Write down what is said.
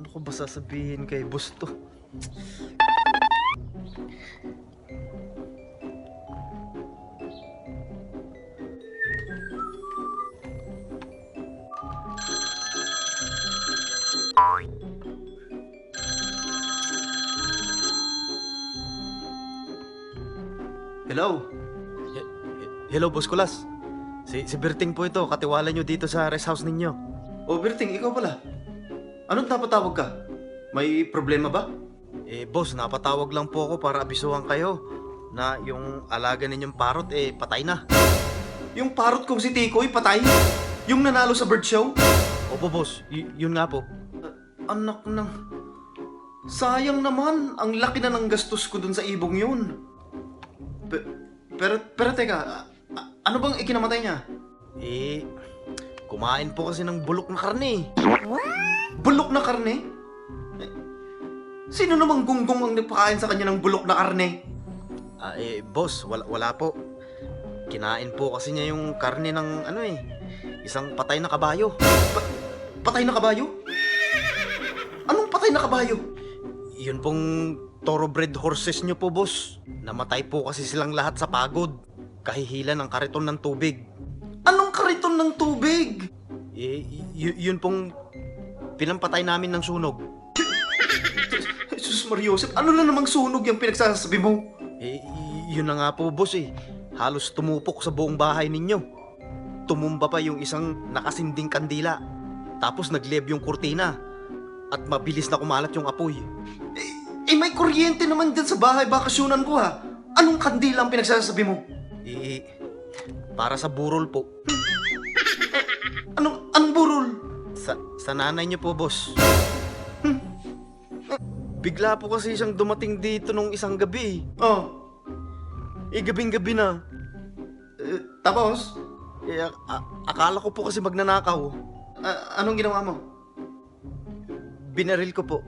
Ano ko ba sasabihin kay boss to? Hello? Hello, Boss Kulas. Si Berting po ito, katiwala nyo dito sa rest house ninyo. Oh, Berting, ikaw pala. Anong napatawag ka? May problema ba? Boss, napatawag lang po ako para abisuhan kayo na yung alaga ninyong parot, patay na. Yung parot kong si Tikoy, patay? Yung nanalo sa bird show? Opo, boss. Yun nga po. Anak ng... Sayang naman, ang laki na ng gastos ko dun sa ibong yun. Pero teka, ano bang ikinamatay niya? Kumain po kasi ng bulok na karne. Bulok na karne? Sino namang gunggong ang nagpakain sa kanya ng bulok na karne? Boss, wala po. Kinain po kasi niya yung karne ng isang patay na kabayo. Patay na kabayo? Anong patay na kabayo? Yun pong thoroughbred horses nyo po, boss. Namatay po kasi silang lahat sa pagod. Kahihila ng kariton ng tubig. Anong kariton ng tubig? Yun pong pinampatay namin ng sunog. Jesus Mariosep, ano na namang sunog yung pinagsasabi mo? Yun na nga po, boss Halos tumupok sa buong bahay ninyo. Tumumba pa yung isang nakasinding kandila. Tapos nagleb yung kurtina. At mabilis na kumalat yung apoy. May kuryente naman dyan sa bahay bakasyonan ko ha. Anong kandila ang pinagsasabi mo? Para sa burol po. Anong burol? Sa nanay niyo po, boss. Bigla po kasi siyang dumating dito nung isang gabi. Oh. Gabing-gabi na. Tapos? Akala ko po kasi magnanakaw. Anong ginawa mo? Binaril ko po.